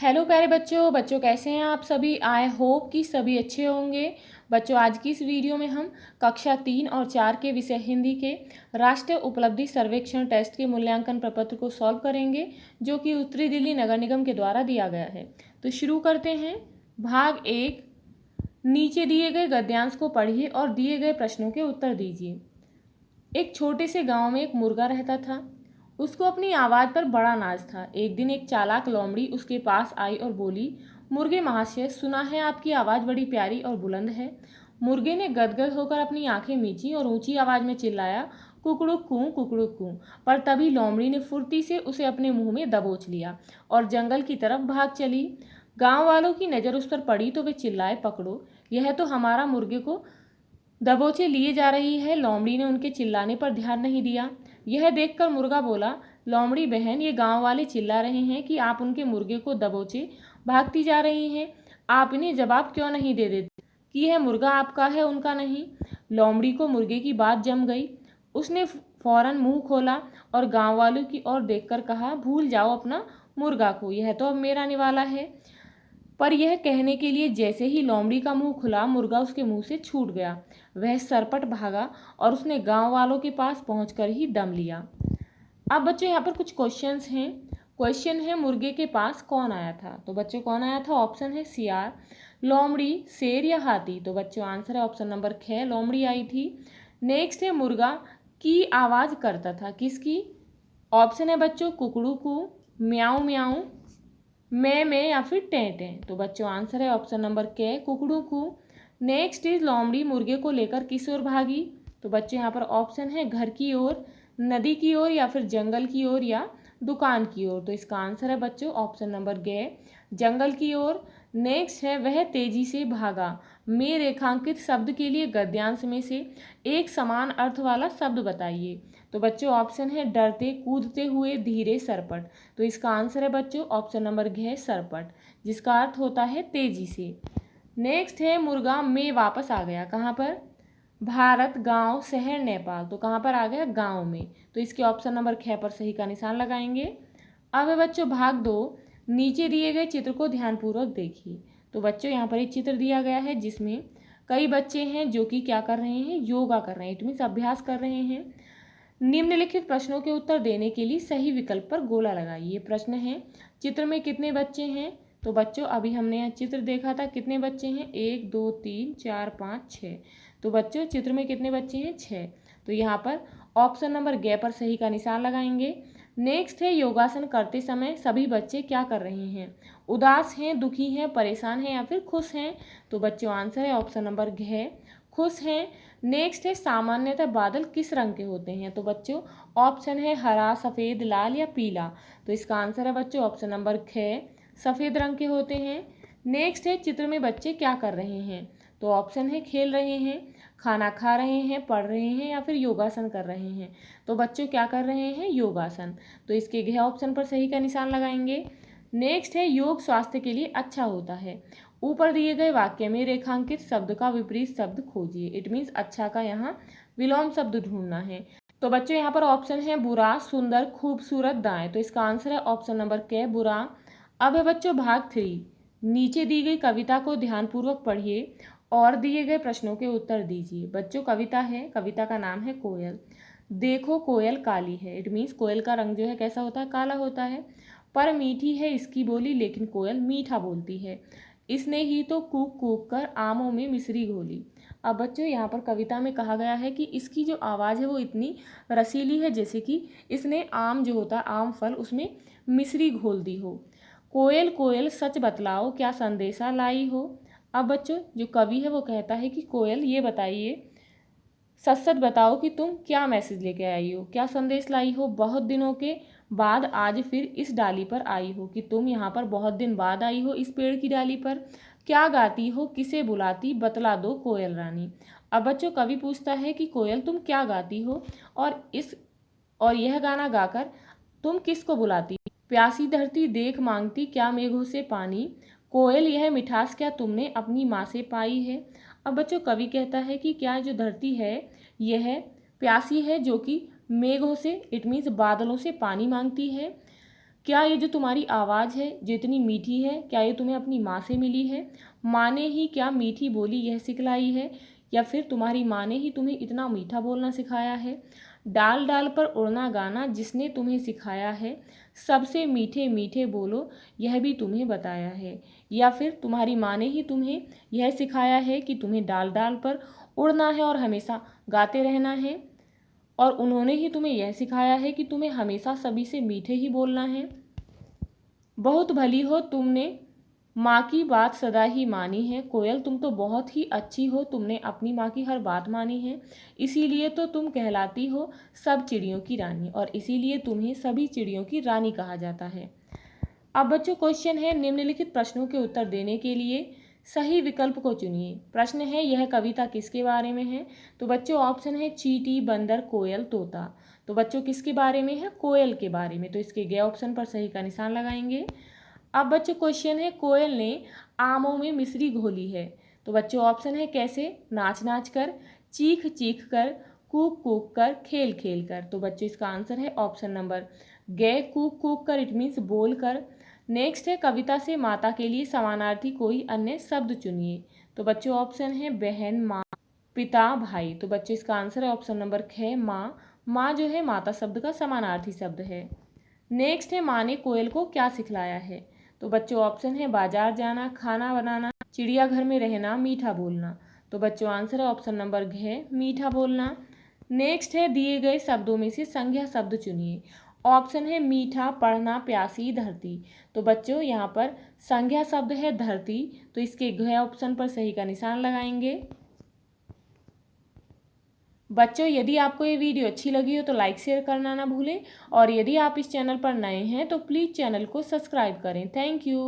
Hello प्यारे बच्चों कैसे हैं आप सभी। आई होप कि सभी अच्छे होंगे। बच्चों आज की इस वीडियो में हम कक्षा 3 और 4 के विषय हिंदी के राष्ट्रीय उपलब्धि सर्वेक्षण टेस्ट के मूल्यांकन प्रपत्र को सॉल्व करेंगे, जो कि उत्तरी दिल्ली नगर निगम के द्वारा दिया गया है। तो शुरू करते हैं। भाग 1, नीचे दिए गए गद्यांश को पढ़िए और दिए गए प्रश्नों के उत्तर दीजिए। एक छोटे से गांव में एक मुर्गा रहता था। उसको अपनी आवाज़ पर बड़ा नाज था। एक दिन एक चालाक लोमड़ी उसके पास आई और बोली, मुर्गे महाशय, सुना है आपकी आवाज़ बड़ी प्यारी और बुलंद है। मुर्गे ने गदगद होकर अपनी आंखें मींची और ऊंची आवाज़ में चिल्लाया, कुकड़ुक कूं कुकड़ुक कूं। पर तभी लोमड़ी ने फुर्ती से उसे अपने मुंह में दबोच लिया और जंगल की तरफ भाग चली। गांव वालों की नज़र उस पर पड़ी तो वे चिल्लाए, पकड़ो, यह तो हमारा मुर्गे को दबोचे लिए जा रही है। लोमड़ी ने उनके चिल्लाने पर ध्यान नहीं दिया। यह देखकर मुर्गा बोला, लोमड़ी बहन, ये गांव वाले चिल्ला रहे हैं कि आप उनके मुर्गे को दबोचे भागती जा रही हैं। आप इन्हें जवाब क्यों नहीं दे देते कि यह मुर्गा आपका है, उनका नहीं। लोमड़ी को मुर्गे की बात जम गई। उसने फौरन मुंह खोला और गांव वालों की ओर देखकर कहा, भूल जाओ अपना मुर्गा को, यह तो अब मेरा निवाला है। पर यह कहने के लिए जैसे ही लोमड़ी का मुंह खुला, मुर्गा उसके मुंह से छूट गया। वह सरपट भागा और उसने गांव वालों के पास पहुंचकर ही दम लिया। अब बच्चों यहाँ पर कुछ क्वेश्चंस हैं। क्वेश्चन है, मुर्गे के पास कौन आया था? तो बच्चों कौन आया था? ऑप्शन है सियार, लोमड़ी, शेर या हाथी। तो बच्चों आंसर है ऑप्शन नंबर ख, लोमड़ी आई थी। नेक्स्ट है, मुर्गा की आवाज़ करता था, किसकी? ऑप्शन है बच्चों कुकड़ू को, म्याऊ म्याऊ, मैं या फिर टें टें। तो बच्चों आंसर है ऑप्शन नंबर के, कुकड़ू को। नेक्स्ट इज, लोमड़ी मुर्गे को लेकर किस ओर भागी? तो बच्चों यहाँ पर ऑप्शन है घर की ओर, नदी की ओर या फिर जंगल की ओर या दुकान की ओर। तो इसका आंसर है बच्चों ऑप्शन नंबर गे, जंगल की ओर। नेक्स्ट है, वह तेजी से भागा। में रेखांकित शब्द के लिए गद्यांश में से एक समान अर्थ वाला शब्द बताइए। तो बच्चों ऑप्शन है डरते, कूदते हुए, धीरे, सरपट। तो इसका आंसर है बच्चों ऑप्शन नंबर घ, सरपट, जिसका अर्थ होता है तेजी से। नेक्स्ट है, मुर्गा में वापस आ गया। कहाँ पर? भारत, गांव, शहर, नेपाल। तो कहाँ पर आ गया? गांव में। तो इसके ऑप्शन नंबर ख पर सही का निशान लगाएंगे। अब है बच्चों भाग 2, नीचे दिए गए चित्र को ध्यानपूर्वक देखिए। तो बच्चों यहाँ पर एक चित्र दिया गया है जिसमें कई बच्चे हैं जो कि क्या कर रहे हैं? योगा कर रहे हैं, इट मीन्स अभ्यास कर रहे हैं। निम्नलिखित प्रश्नों के उत्तर देने के लिए सही विकल्प पर गोला लगाइए। प्रश्न है, चित्र में कितने बच्चे हैं? तो बच्चों अभी हमने यहाँ चित्र देखा था, कितने बच्चे हैं? 1 2 3 4 5 6। तो बच्चों चित्र में कितने बच्चे हैं? 6। तो यहाँ पर ऑप्शन नंबर ग पर सही का निशान लगाएंगे। नेक्स्ट है, योगासन करते समय सभी बच्चे क्या कर रहे हैं? उदास हैं, दुखी हैं, परेशान हैं या फिर खुश हैं? तो बच्चों आंसर है ऑप्शन नंबर घ, खुश हैं। नेक्स्ट है, सामान्यतः बादल किस रंग के होते हैं? तो बच्चों ऑप्शन है हरा, सफ़ेद, लाल या पीला। तो इसका आंसर है बच्चों ऑप्शन नंबर ख, सफ़ेद रंग के होते हैं। नेक्स्ट है, चित्र में बच्चे क्या कर रहे हैं? तो ऑप्शन है खेल रहे हैं, खाना खा रहे हैं, पढ़ रहे हैं या फिर योगासन कर रहे हैं। तो बच्चों क्या कर रहे हैं? योगासन। तो इसके घ ऑप्शन पर सही का निशान लगाएंगे। नेक्स्ट है, योग स्वास्थ्य के लिए अच्छा होता है। ऊपर दिए गए वाक्य में रेखांकित शब्द का विपरीत शब्द खोजिए। इट मीन्स अच्छा का यहाँ विलोम शब्द ढूंढना है। तो बच्चों यहाँ पर ऑप्शन है बुरा, सुंदर, खूबसूरत, दाएं। तो इसका आंसर है ऑप्शन नंबर के, बुरा। अब है बच्चों भाग 3, नीचे दी गई कविता को ध्यानपूर्वक पढ़िए और दिए गए प्रश्नों के उत्तर दीजिए। बच्चों कविता है, कविता का नाम है कोयल। देखो कोयल काली है, इट मीन्स कोयल का रंग जो है कैसा होता है? काला होता है। पर मीठी है इसकी बोली, लेकिन कोयल मीठा बोलती है। इसने ही तो कूक कूक कर आमों में मिश्री घोली। अब बच्चों यहाँ पर कविता में कहा गया है कि इसकी जो आवाज़ है वो इतनी रसीली है जैसे कि इसने आम जो होता है, आम फल, उसमें मिश्री घोल दी हो। कोयल कोयल सच बतलाओ, क्या संदेशा लाई हो। अब बच्चों जो कवि है वो कहता है कि कोयल ये बताइए, सच सच बताओ कि तुम क्या मैसेज लेके आई हो, क्या संदेश लाई हो। बहुत दिनों के बाद आज फिर इस डाली पर आई हो, कि तुम यहाँ पर बहुत दिन बाद आई हो इस पेड़ की डाली पर। क्या गाती हो, किसे बुलाती, बतला दो कोयल रानी। अब बच्चों कवि पूछता है कि कोयल तुम क्या गाती हो और यह गाना गाकर तुम किसको बुलाती? प्यासी धरती देख मांगती, क्या मेघों से पानी। कोयल यह मिठास क्या तुमने अपनी माँ से पाई है। अब बच्चों कवि कहता है कि क्या जो धरती है यह प्यासी है, जो कि मेघों से, इट मीन्स बादलों से पानी मांगती है। क्या ये जो तुम्हारी आवाज़ है जो इतनी मीठी है, क्या ये तुम्हें अपनी माँ से मिली है? माँ ने ही क्या मीठी बोली यह सिखलाई है, या फिर तुम्हारी माँ ने ही तुम्हें इतना मीठा बोलना सिखाया है? डाल डाल पर उड़ना गाना जिसने तुम्हें सिखाया है, सबसे मीठे मीठे बोलो यह भी तुम्हें बताया है। या फिर तुम्हारी माँ ने ही तुम्हें यह सिखाया है कि तुम्हें डाल डाल पर उड़ना है और हमेशा गाते रहना है, और उन्होंने ही तुम्हें यह सिखाया है कि तुम्हें हमेशा सभी से मीठे ही बोलना है। बहुत भली हो तुमने माँ की बात सदा ही मानी है, कोयल तुम तो बहुत ही अच्छी हो, तुमने अपनी माँ की हर बात मानी है, इसीलिए तो तुम कहलाती हो सब चिड़ियों की रानी, और इसीलिए तुम्हें सभी चिड़ियों की रानी कहा जाता है। अब बच्चों क्वेश्चन है, निम्नलिखित प्रश्नों के उत्तर देने के लिए सही विकल्प को चुनिए। प्रश्न है, यह कविता किसके बारे में है? तो बच्चों ऑप्शन है चींटी, बंदर, कोयल, तोता। तो बच्चों किसके बारे में है? कोयल के बारे में। तो इसके गे ऑप्शन पर सही का निशान लगाएंगे। अब बच्चों क्वेश्चन है, कोयल ने आमों में मिश्री घोली है। तो बच्चों ऑप्शन है कैसे? नाच नाच कर, चीख चीख कर, कूक कूक कर, खेल खेल कर। तो बच्चों इसका आंसर है ऑप्शन नंबर गे, कूक कूक कर, इट मीन्स बोल कर। नेक्स्ट है, कविता से माता के लिए समानार्थी कोई अन्य शब्द चुनिए। तो बच्चों ऑप्शन है बहन, माँ, पिता, भाई। तो बच्चों इसका आंसर है ऑप्शन नंबर ख, माँ। माँ जो है माता शब्द का समानार्थी शब्द है। नेक्स्ट है, माँ ने कोयल को क्या सिखलाया है? तो बच्चों ऑप्शन है बाजार जाना, खाना बनाना, चिड़ियाघर में रहना, मीठा बोलना। तो बच्चों आंसर है ऑप्शन नंबर घ, मीठा बोलना। नेक्स्ट है, दिए गए शब्दों में से संज्ञा शब्द चुनिए। ऑप्शन है मीठा, पढ़ना, प्यासी, धरती। तो बच्चों यहाँ पर संज्ञा शब्द है धरती, तो इसके घ ऑप्शन पर सही का निशान लगाएंगे। बच्चों यदि आपको ये वीडियो अच्छी लगी हो तो लाइक शेयर करना ना भूलें, और यदि आप इस चैनल पर नए हैं तो प्लीज़ चैनल को सब्सक्राइब करें। Thank you.